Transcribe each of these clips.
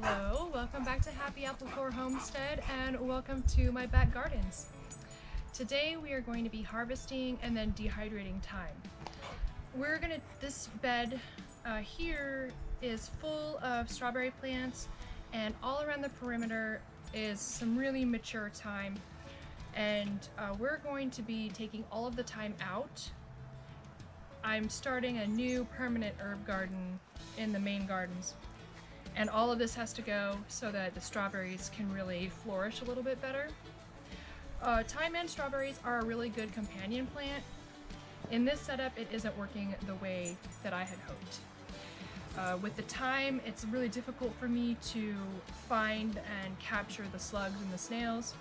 Hello, welcome back to Happy Apple Core Homestead and welcome to my back gardens. Today we are going to be harvesting and then dehydrating thyme. This bed here is full of strawberry plants, and all around the perimeter is some really mature thyme, and we're going to be taking all of the thyme out. I'm starting a new permanent herb garden in the main gardens, and all of this has to go so that the strawberries can really flourish a little bit better. Thyme and strawberries are a really good companion plant. In this setup, it isn't working the way that I had hoped. With the thyme, it's really difficult for me to find and capture the slugs and the snails,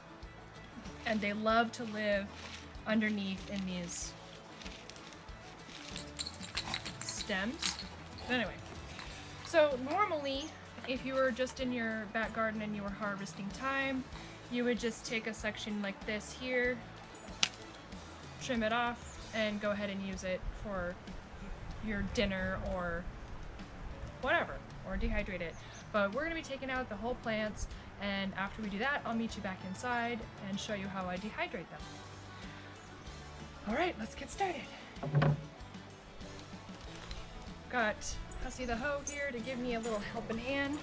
and they love to live underneath in these stems. But anyway, so normally if you were just in your back garden and you were harvesting thyme, you would just take a section like this here, trim it off, and go ahead and use it for your dinner or whatever, or dehydrate it. But we're going to be taking out the whole plants, and after we do that, I'll meet you back inside and show you how I dehydrate them. Alright, let's get started. Got Hussy the hoe here to give me a little helping hand.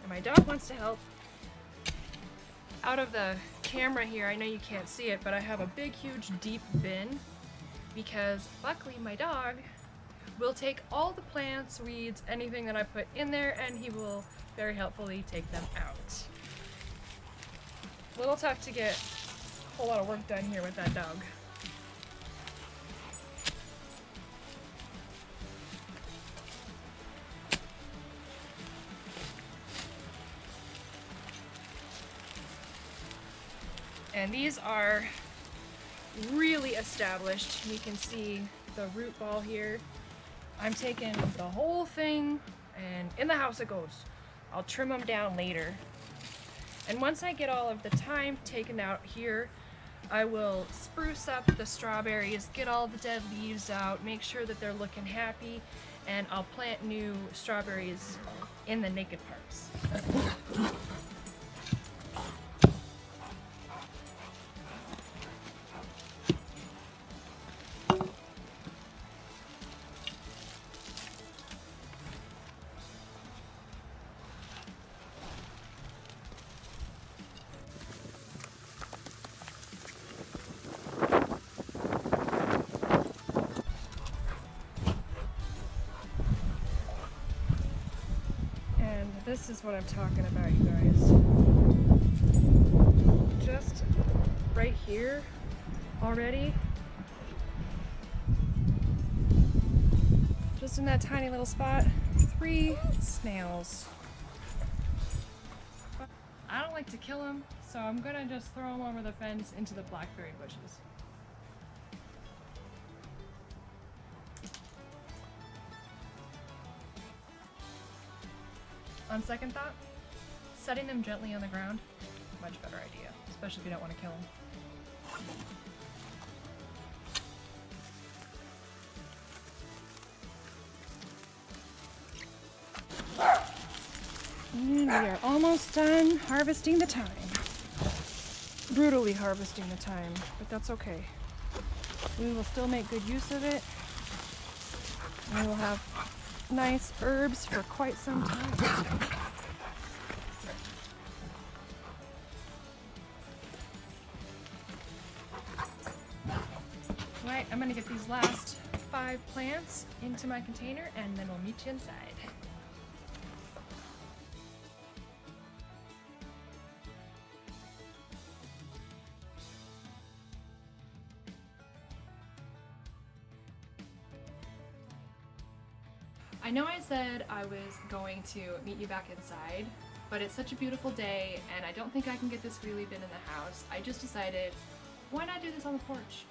And my dog wants to help. Out of the camera here, I know you can't see it, but I have a big, huge, deep bin because luckily my dog will take all the plants, weeds, anything that I put in there, and he will very helpfully take them out. A little tough to get a whole lot of work done here with that dog. And these are really established. You can see the root ball here. I'm taking the whole thing, and in the house it goes. I'll trim them down later. And once I get all of the thyme taken out here, I will spruce up the strawberries, get all the dead leaves out, make sure that they're looking happy, and I'll plant new strawberries in the naked parts. This is what I'm talking about, you guys. Just right here already, just in that tiny little spot, 3 snails. I don't like to kill them, so I'm gonna just throw them over the fence into the blackberry bushes. On second thought, setting them gently on the ground, much better idea, especially if you don't want to kill them. And we are almost done harvesting the thyme. Brutally harvesting the thyme, but that's okay. We will still make good use of it. We will have nice herbs for quite some time. Right, I'm gonna get these last 5 plants into my container and then we'll meet you inside. I know I said I was going to meet you back inside, but it's such a beautiful day and I don't think I can get this wheelie bin in the house. I just decided, why not do this on the porch?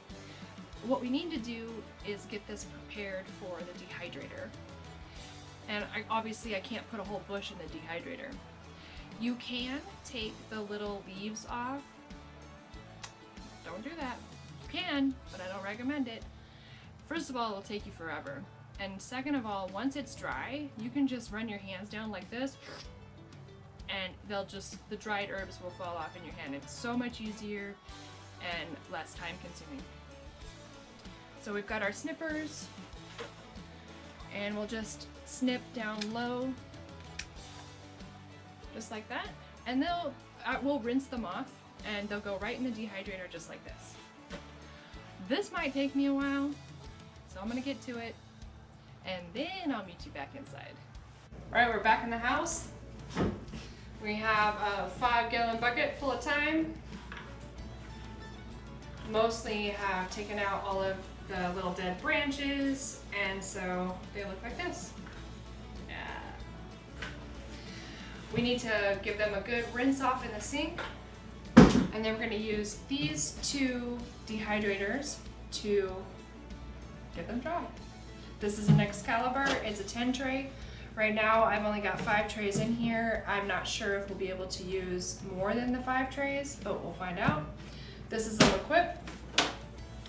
What we need to do is get this prepared for the dehydrator. And obviously I can't put a whole bush in the dehydrator. You can take the little leaves off. Don't do that. You can, but I don't recommend it. First of all, it'll take you forever. And second of all, once it's dry, you can just run your hands down like this and the dried herbs will fall off in your hand. It's so much easier and less time consuming. So we've got our snippers and we'll just snip down low, just like that. And we'll rinse them off and they'll go right in the dehydrator just like this. This might take me a while, so I'm gonna get to it and then I'll meet you back inside. All right, we're back in the house. We have a 5-gallon bucket full of thyme. Mostly have taken out all of the little dead branches, and so they look like this. Yeah. We need to give them a good rinse off in the sink, and then we're going to use these 2 dehydrators to get them dry. This is an Excalibur, it's a 10 tray. Right now I've only got 5 trays in here. I'm not sure if we'll be able to use more than the 5 trays, but we'll find out. This is a Equip.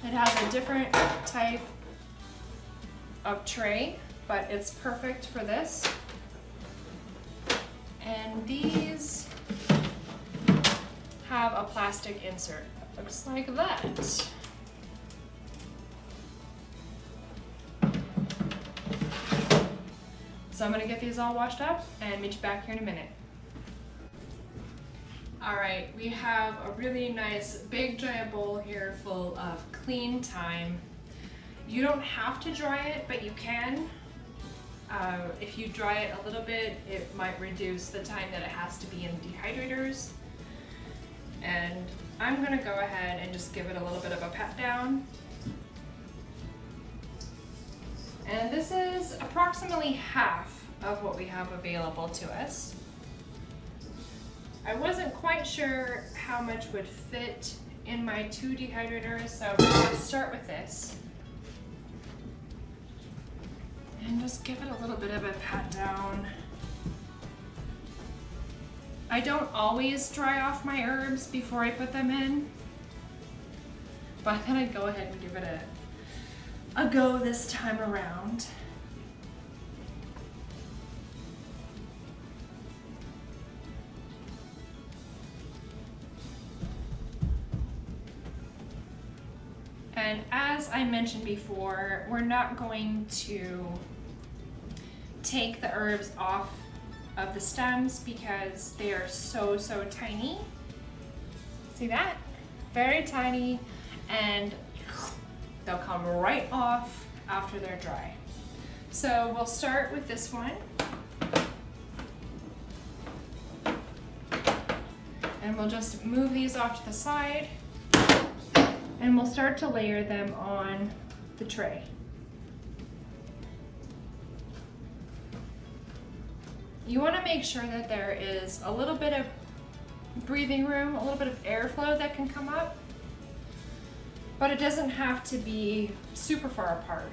It has a different type of tray, but it's perfect for this. And these have a plastic insert. It looks like that. So I'm gonna get these all washed up and meet you back here in a minute. All right, we have a really nice big giant bowl here full of clean thyme. You don't have to dry it, but you can. If you dry it a little bit, it might reduce the time that it has to be in dehydrators. And I'm gonna go ahead and just give it a little bit of a pat down. And this is approximately half of what we have available to us. I wasn't quite sure how much would fit in my 2 dehydrators, so let's start with this. And just give it a little bit of a pat down. I don't always dry off my herbs before I put them in, but I thought I'd go ahead and give it a go this time around. And as I mentioned before, we're not going to take the herbs off of the stems because they are so tiny. See that? Very tiny, and they'll come right off after they're dry. So we'll start with this one. And we'll just move these off to the side. And we'll start to layer them on the tray. You want to make sure that there is a little bit of breathing room, a little bit of airflow that can come up, but it doesn't have to be super far apart.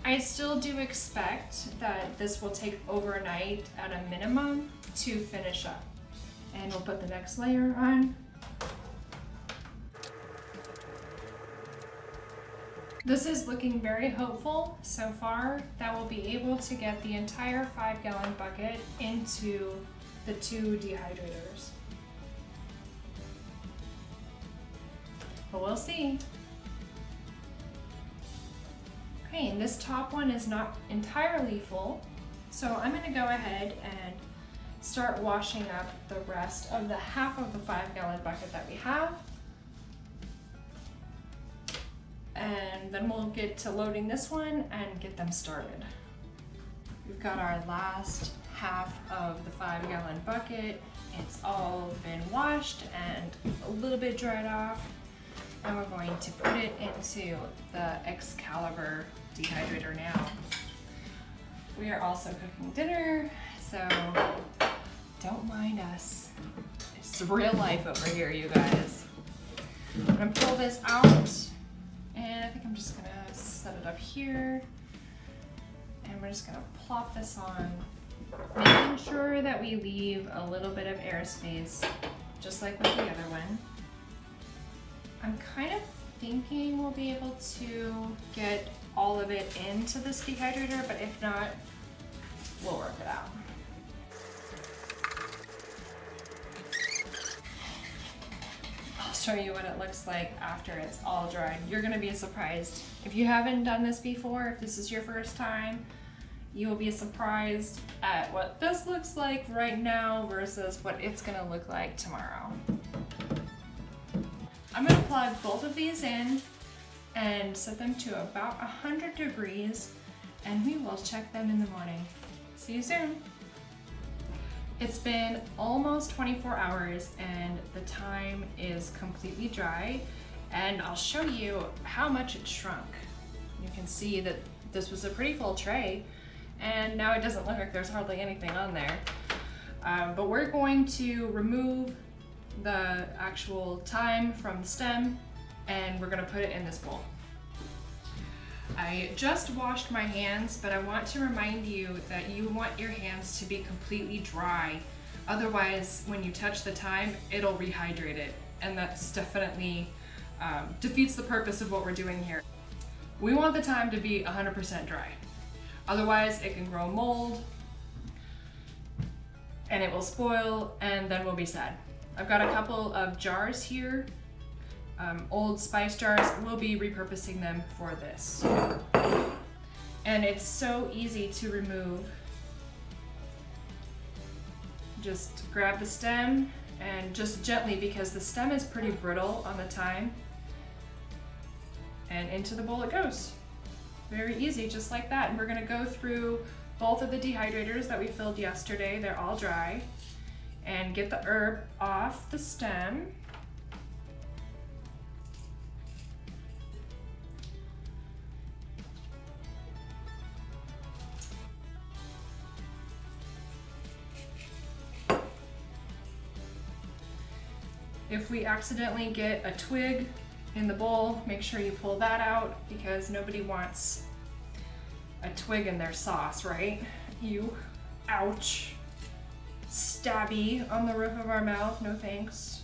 I still do expect that this will take overnight at a minimum to finish up. And we'll put the next layer on. This is looking very hopeful so far that we'll be able to get the entire 5-gallon bucket into the 2 dehydrators. But we'll see. Okay, and this top one is not entirely full, so I'm going to go ahead and start washing up the rest of the half of the 5-gallon bucket that we have. And then we'll get to loading this one and get them started. We've got our last half of the 5-gallon bucket. It's all been washed and a little bit dried off. And we're going to put it into the Excalibur dehydrator now. We are also cooking dinner, so don't mind us. It's real life over here, you guys. I'm gonna pull this out, and I think I'm just gonna set it up here. And we're just gonna plop this on, making sure that we leave a little bit of airspace, just like with the other one. I'm kind of thinking we'll be able to get all of it into this dehydrator, but if not, we'll work it out. I'll show you what it looks like after it's all dried. You're gonna be surprised. If you haven't done this before, if this is your first time, you will be surprised at what this looks like right now versus what it's gonna look like tomorrow. I'm gonna plug both of these in and set them to about 100 degrees, and we will check them in the morning. See you soon. It's been almost 24 hours and the thyme is completely dry, and I'll show you how much it shrunk. You can see that this was a pretty full tray, and now it doesn't look like there's hardly anything on there. But we're going to remove the actual thyme from the stem, and we're gonna put it in this bowl. I just washed my hands, but I want to remind you that you want your hands to be completely dry. Otherwise, when you touch the thyme, it'll rehydrate it, and that's definitely defeats the purpose of what we're doing here. We want the thyme to be 100% dry. Otherwise, it can grow mold, and it will spoil, and then we'll be sad. I've got a couple of jars here, old spice jars. We'll be repurposing them for this. And it's so easy to remove. Just grab the stem and just gently, because the stem is pretty brittle on the thyme, and into the bowl it goes. Very easy, just like that. And we're gonna go through both of the dehydrators that we filled yesterday. They're all dry. And get the herb off the stem. If we accidentally get a twig in the bowl, make sure you pull that out, because nobody wants a twig in their sauce, right? Ouch. Stabby on the roof of our mouth, no thanks.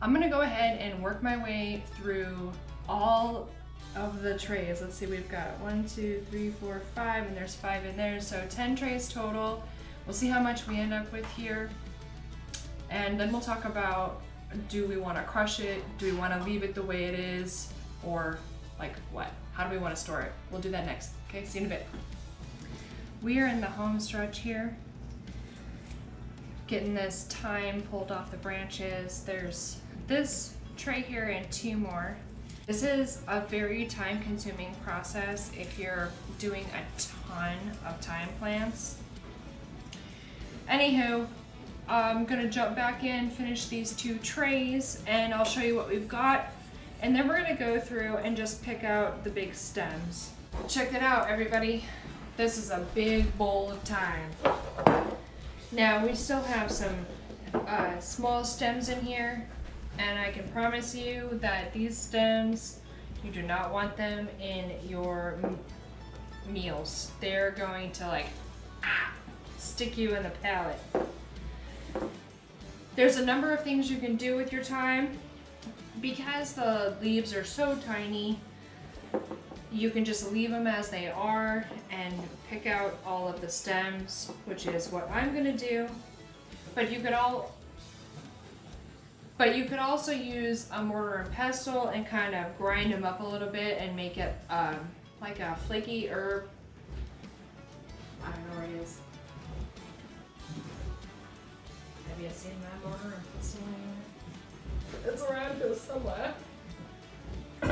I'm gonna go ahead and work my way through all of the trays. Let's see, we've got 1, 2, 3, 4, 5, and there's 5 in there, so 10 trays total. We'll see how much we end up with here, and then we'll talk about, do we want to crush it, do we want to leave it the way it is, or like what? How do we want to store it? We'll do that next. Okay, see you in a bit. We are in the home stretch here, getting this thyme pulled off the branches. There's this tray here and 2 more. This is a very time-consuming process if you're doing a ton of thyme plants. Anywho, I'm gonna jump back in, finish these 2 trays, and I'll show you what we've got. And then we're gonna go through and just pick out the big stems. Check it out, everybody. This is a big bowl of thyme. Now, we still have some small stems in here, and I can promise you that these stems, you do not want them in your meals. They're going to stick you in the palate. There's a number of things you can do with your thyme. Because the leaves are so tiny, you can just leave them as they are and pick out all of the stems, which is what I'm gonna do. But you could also use a mortar and pestle and kind of grind them up a little bit and make it like a flaky herb. I don't know where it is. Have you seen my mortar and pestle anywhere? It's around here somewhere. I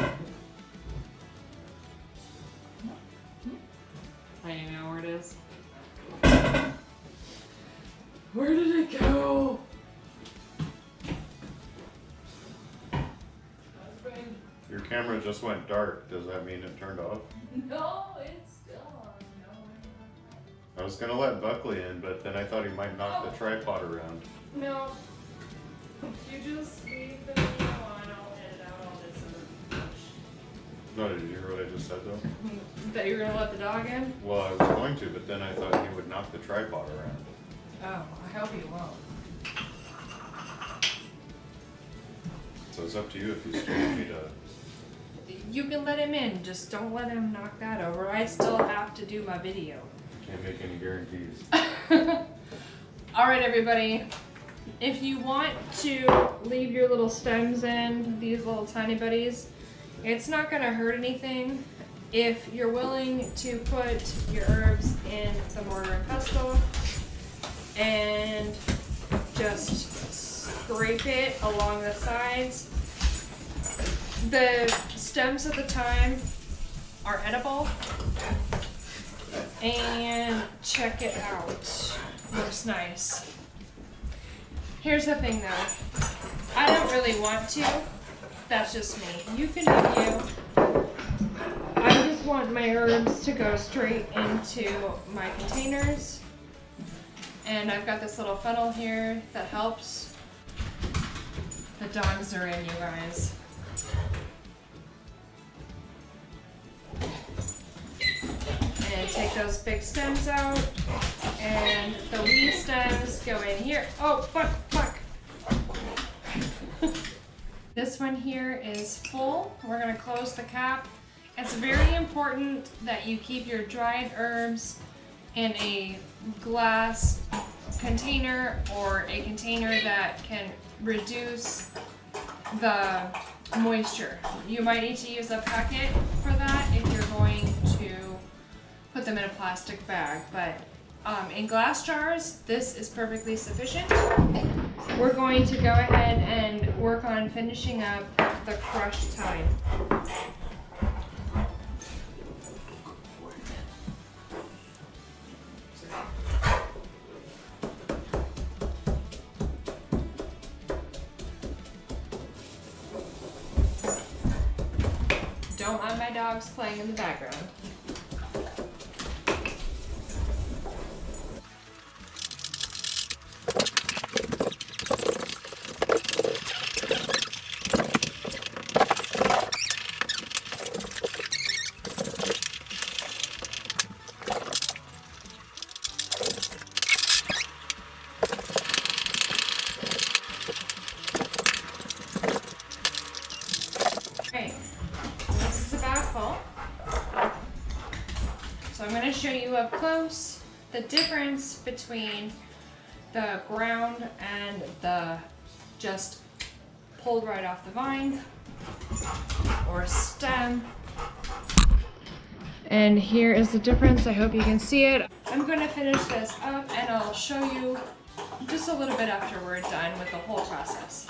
don't know where it is. Where did it go? Your camera just went dark. Does that mean it turned off? No, it's still on. I was gonna let Buckley in, but then I thought he might knock the tripod around. No. You just leave the video on. I'll edit out all this other No, did you hear what I just said though? That you're gonna let the dog in? Well, I was going to, but then I thought he would knock the tripod around. Oh, I hope you won't. So it's up to you if you still want me to. You can let him in, just don't let him knock that over. I still have to do my video. Can't make any guarantees. Alright everybody, if you want to leave your little stems in, these little tiny buddies, it's not going to hurt anything. If you're willing to put your herbs in the mortar and pestle and just scrape it along the sides, the stems of the thyme are edible. And check it out. Looks nice. Here's the thing though. I don't really want to. That's just me. You can do you. I just want my herbs to go straight into my containers. And I've got this little funnel here that helps. The dogs are in, you guys. And take those big stems out, and the wee stems go in here. Oh, fuck. This one here is full. We're gonna close the cap. It's very important that you keep your dried herbs in a glass container or a container that can reduce the moisture. You might need to use a packet for that if you're going to put them in a plastic bag, but in glass jars, this is perfectly sufficient. We're going to go ahead and work on finishing up the crushed thyme. Don't mind my dogs playing in the background. Okay, this is about full. So I'm going to show you up close the difference between the ground and the just pulled right off the vine or stem. And here is the difference. I hope you can see it. I'm going to finish this up and I'll show you just a little bit after we're done with the whole process.